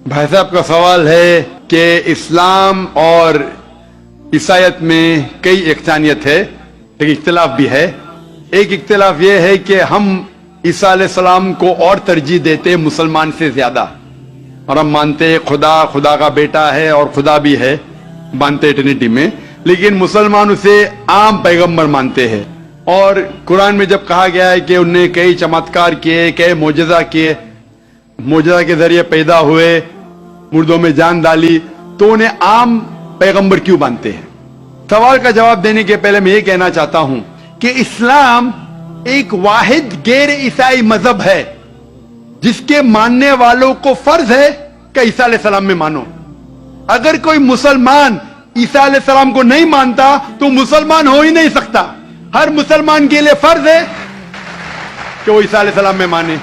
भाई साहब का सवाल है कि इस्लाम और ईसाईयत में कई इख्तिलाफ है, लेकिन इख्तिलाफ भी है। एक इख्तिलाफ ये है कि हम ईसा अलैहिस्सलाम को और तरजीह देते मुसलमान से ज्यादा, और हम मानते खुदा खुदा का बेटा है और खुदा भी है, मानते ट्रिनिटी में, लेकिन मुसलमान उसे आम पैगंबर मानते हैं। और कुरान में जब कहा गया है कि उनने कई चमत्कार किए, कई मोजज़ा किए, मोजज़ा के जरिए पैदा हुए, मुर्दों में जान डाली, तो उन्हें आम पैगंबर क्यों मानते हैं? सवाल का जवाब देने के पहले मैं ये कहना चाहता हूं कि इस्लाम एक वाहिद गैर ईसाई मजहब है जिसके मानने वालों को फर्ज है कि ईसा अलैहिस्सलाम में मानो। अगर कोई मुसलमान ईसा अलैहिस्सलाम को नहीं मानता तो मुसलमान हो ही नहीं सकता। हर मुसलमान के लिए फर्ज है कि वो ईसा अलैहिस्सलाम में माने।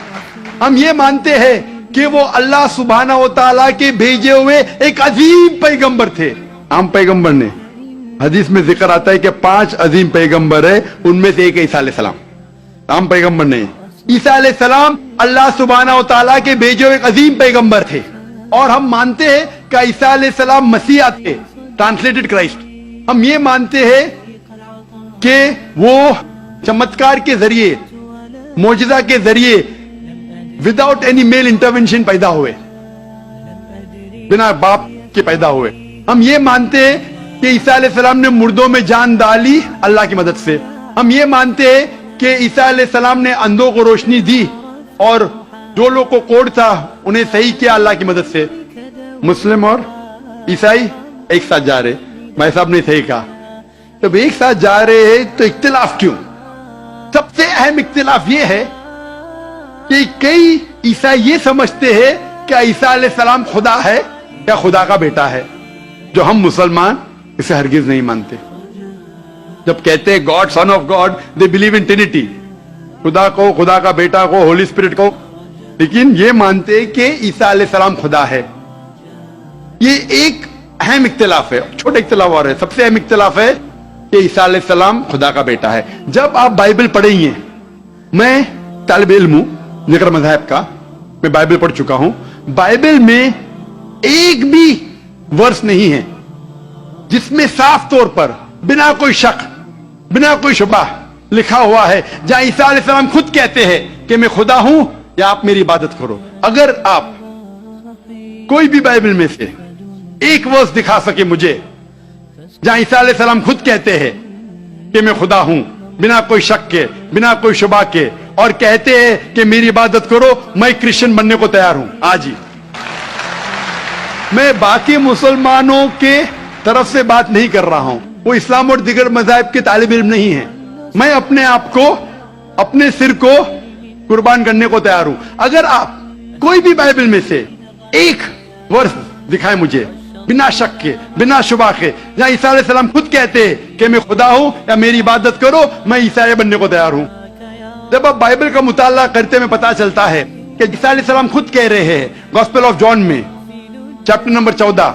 हम ये मानते हैं कि वो अल्लाह सुब्हानहू व तआला के भेजे हुए एक अजीम पैगंबर थे। आम पैगंबर ने, हदीस में जिक्र आता है कि 5 अजीम पैगंबर है, उनमें से एक ईसा अलैहिस्सलाम। आम पैगंबर नहीं, ईसा अलैहिस्सलाम अल्लाह सुब्हानहू व तआला के भेजे हुए एक अजीम पैगंबर थे। और हम मानते हैं कि ईसा अलैहिस्सलाम मसीहा थे, ट्रांसलेटेड क्राइस्ट। हम ये मानते हैं कि वो चमत्कार के जरिए, मोजज़ा के जरिए, विदाउट एनी मेल इंटरवेंशन पैदा हुए, बिना बाप के पैदा हुए। हम ये मानते हैं कि ईसा अलैहिस्सलाम ने मुर्दों में जान डाली अल्लाह की मदद से। हम ये मानते हैं कि ईसा अलैहिस्सलाम ने अंधों को रोशनी दी और जो लोग को कोढ़ था उन्हें सही किया अल्लाह की मदद से। मुस्लिम और ईसाई एक साथ जा रहे, भाई साहब ने सही कहा। जब एक साथ जा रहे हैं तो इख्तिलाफ क्यों? सबसे अहम इख्तिलाफ ये है कि कई ईसाई ये समझते हैं कि ईसा अलैहिस्सलाम खुदा है या खुदा का बेटा है, जो हम मुसलमान इसे हरगिज नहीं मानते। जब कहते हैं God, son of God, they believe in Trinity, खुदा को, खुदा का बेटा को, होली स्पिरिट को, लेकिन ये मानते हैं कि ईसा अलैहिस्सलाम खुदा है। ये एक अहम इख्तिलाफ है। छोटा इख्तिलाफ और है, सबसे अहम इख्तिलाफ है कि ईसा अलैहिस्सलाम खुदा का बेटा है। जब आप बाइबल पढ़ेंगे, मैं तालिब इल्म हूं जिक्र मज़हब का, मैं बाइबल पढ़ चुका हूं, बाइबल में एक भी वर्स नहीं है जिसमें साफ तौर पर बिना कोई शक, बिना कोई शुबा लिखा हुआ है जहां ईसा अलैहिस्सलाम खुद कहते हैं कि मैं खुदा हूं या आप मेरी इबादत करो। अगर आप कोई भी बाइबल में से एक वर्स दिखा सके मुझे जहां ईसा अलैहिस्सलाम खुद कहते हैं कि मैं खुदा हूं, बिना कोई शक के, बिना कोई शुबा के, और कहते हैं कि मेरी इबादत करो, मैं क्रिश्चियन बनने को तैयार हूं आज ही। मैं बाकी मुसलमानों के तरफ से बात नहीं कर रहा हूं, वो इस्लाम और दिगर मज़ाहिब के तालिब इल्म नहीं है। मैं अपने आप को, अपने सिर को कुर्बान करने को तैयार हूं। अगर आप कोई भी बाइबल में से एक वर्स दिखाए मुझे बिना शक के, बिना शुबा के, जहां ईसा अलैहिस्सलाम खुद कहते हैं कि मैं खुदा हूं या मेरी इबादत करो, मैं ईसाई बनने को तैयार हूं। जब आप बाइबल का मुताला करते में पता चलता है कि ईसा अलैहिस्सलाम खुद कह रहे हैं गॉस्पेल ऑफ जॉन में चैप्टर नंबर 14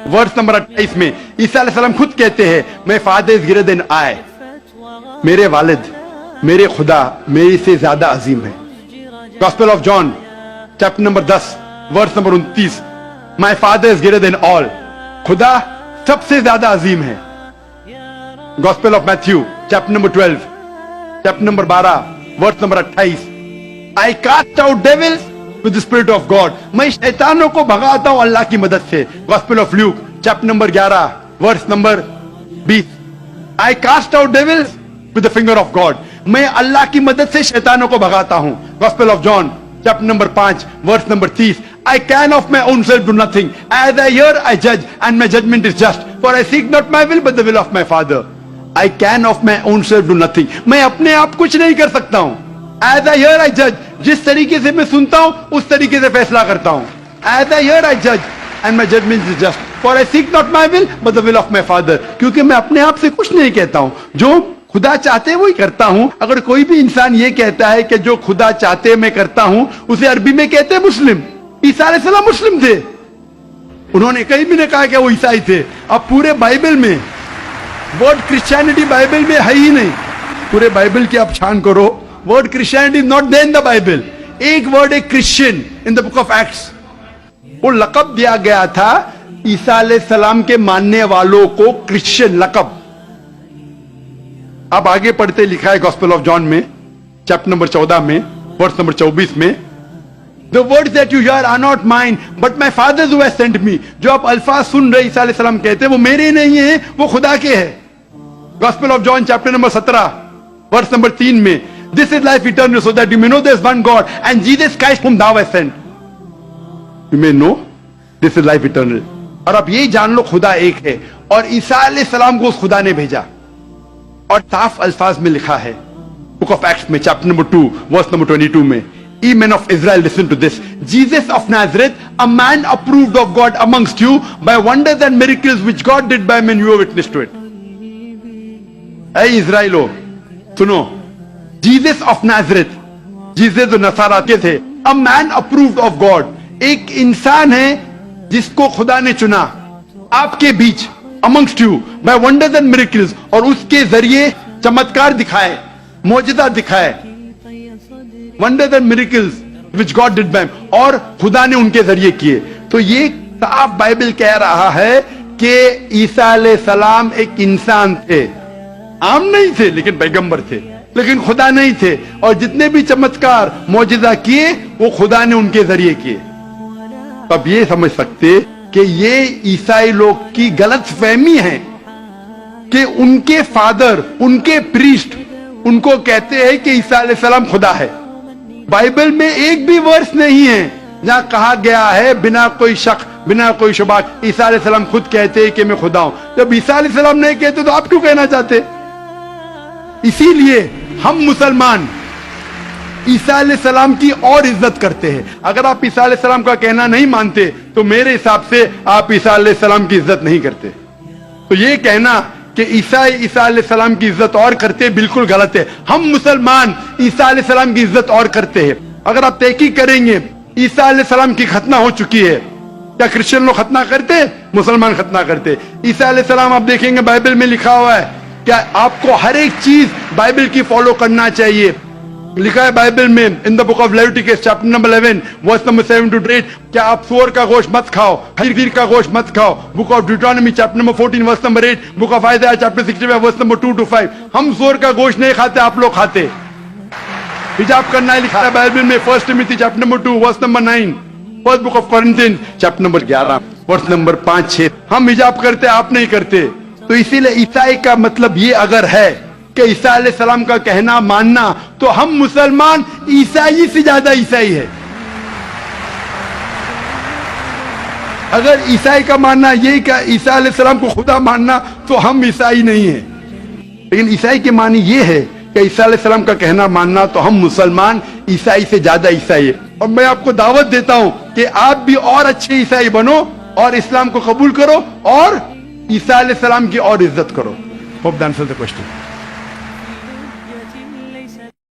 वर्स नंबर 28 में, ईसा अलैहिस्सलाम खुद कहते हैं my father is greater than I, मेरे वालिद, मेरे खुदा मेरे से ज्यादा अजीम है। Gospel of John chapter number 10 verse number 29, my father is greater than all, खुदा सबसे ज्यादा अजीम है। Gospel of Matthew chapter number 12 chapter number 12 verse number 28, I cast out devils with the spirit of God, मैं शैतानों को भगाता हूं अल्लाह की मदद से। Gospel of Luke chapter number 11 verse number 20, I cast out devils with the finger of God, मैं अल्लाह की मदद से शैतानों को भगाता हूं। Gospel of John chapter number 5 verse number 30, I can of my own self do nothing. As I hear, I judge, and my judgment is just. For I seek not my will, but the will of my Father. I can of my own self do nothing. मैं अपने आप कुछ नहीं कर सकता हूँ। As I hear, I judge. जिस तरीके से मैं सुनता हूँ, उस तरीके से फैसला करता हूँ। As I hear, I judge, and my judgment is just. For I seek not my will, but the will of my Father. क्योंकि मैं अपने आप से कुछ नहीं कहता हूँ, जो खुदा चाहते वही करता हूं। अगर कोई भी इंसान ये कहता है कि जो खुदा चाहते मैं करता हूं, उसे अरबी में कहते हैं मुस्लिम। ईसा अलैहिस्सलाम मुस्लिम थे, उन्होंने कहीं भी नहीं कहा कि वो ईसाई थे। अब पूरे बाइबल में वर्ड क्रिश्चियनिटी बाइबल में है ही नहीं। पूरे बाइबल की आप छान करो, word Christianity not there in the Bible. एक वर्ड है Christian in the book of Acts, وہ لقب دیا گیا تھا عیسیٰ علیہ السلام کے ماننے والوں کو، کرسچن لقب. آپ آگے پڑھتے لکھا ہے گاسپل آف جان میں چیپٹر نمبر 14 میں ورس نمبر 24 میں، The words that you hear are not mine, but my Father who has sent me. جو آپ الفاظ سن رہے عیسیٰ علیہ السلام کہتے ہیں وہ میرے نہیں ہیں، وہ خدا کے ہیں. Gospel of John chapter number 17 verse number 3 میں، This is life eternal, so that you may know there is one God and Jesus Christ whom thou hast sent. You may know this is life eternal. اور اب یہ جان لو خدا ایک ہے، اور عیسیٰ علیہ السلام کو اس خدا نے بھیجا. اور صاف الفاظ میں لکھا ہے بک آف ایکٹس میں چیپٹر نمبر 2 ورس نمبر 22 میں، Ye men of Israel, listen to this. Jesus of Nazareth, a man approved of God amongst you by wonders and miracles which God did by men, you are witness to it. اے اسرائیلو سنو، Jesus of Nazareth، Jesus جو نصارہ کے تھے، a man approved of God، ایک انسان ہے جس کو خدا نے چنا آپ کے بیچ، amongst you by wonders and miracles، اور اس کے ذریعے چمتکار دکھائے، معجزہ دکھائے. Wonders and miracles which God did by him، اور خدا نے ان کے ذریعے کیے. تو یہ صاف بائبل کہہ رہا ہے کہ عیسیٰ علیہ السلام ایک انسان تھے، عام نہیں تھے لیکن پیغمبر تھے، لیکن خدا نہیں تھے، اور جتنے بھی چمتکار معجزہ کیے وہ خدا نے ان کے ذریعے کیے. اب یہ سمجھ سکتے کہ یہ عیسائی لوگ کی غلط فہمی ہے کہ ان کے فادر، ان کے پریسٹ ان کو کہتے ہیں کہ عیسیٰ علیہ السلام خدا ہے. بائبل میں ایک بھی ورس نہیں ہے جہاں کہا گیا ہے بنا کوئی شک بنا کوئی شبہ عیسیٰ علیہ السلام خود کہتے ہیں کہ میں خدا ہوں. جب عیسیٰ علیہ السلام نہیں کہتے تو آپ کیوں کہنا چاہتے؟ اسی لیے ہم مسلمان عیسیٰ علیہ السلام کی اور عزت کرتے ہیں. اگر آپ عیسیٰ علیہ السلام کا کہنا نہیں مانتے تو میرے حساب سے آپ عیسیٰ علیہ السلام کی عزت نہیں کرتے. تو یہ کہنا کہ عیسیٰ علیہ السلام کی عزت اور کرتے بالکل غلط ہے. ہم مسلمان عیسیٰ علیہ السلام کی عزت اور کرتے ہیں. اگر آپ تحقیق کریں گے عیسیٰ علیہ السلام کی ختنہ ہو چکی ہے. کیا کرسچن لوگ ختنہ کرتے؟ مسلمان ختنہ کرتے. عیسیٰ علیہ السلام آپ دیکھیں گے بائبل میں لکھا ہوا ہے کیا آپ کو ہر ایک چیز بائبل کی فالو کرنا چاہیے. لکھا ہے بائبل میں in the book of Leviticus chapter number 11 verse number 7 to 8 کیا آپ سور کا گوشت مت کھاؤ، خنزیر کا گوشت مت کھاؤ. Book of Deuteronomy chapter number 14 verse number 8، book of Isaiah chapter 65 verse number 2 to 5. ہم سور کا گوشت نہیں کھاتے، آپ لوگ کھاتے. حجاب کرنا ہے لکھا ہے بائبل میں 1 Timothy chapter number 2 verse number 9، first book of Corinthians chapter number 11 verse number 5-6. ہم حجاب کرتے، آپ نہیں کرتے. تو اسی لیے عیسائی کا مطلب یہ اگر ہے کہ عیسیٰ علیہ السلام کا کہنا ماننا تو ہم مسلمان عیسائی سے زیادہ عیسائی ہے. اگر عیسائی کا ماننا یہی کہ عیسیٰ علیہ السلام کو خدا ماننا تو ہم عیسائی نہیں ہیں. لیکن عیسائی کے معنی یہ ہے کہ عیسیٰ علیہ السلام کا کہنا ماننا تو ہم مسلمان عیسائی سے زیادہ عیسائی ہے. اور میں آپ کو دعوت دیتا ہوں کہ آپ بھی اور اچھے عیسائی بنو اور اسلام کو قبول کرو اور عیسیٰ علیہ السلام کی اور عزت کرو. Hope that answers the question.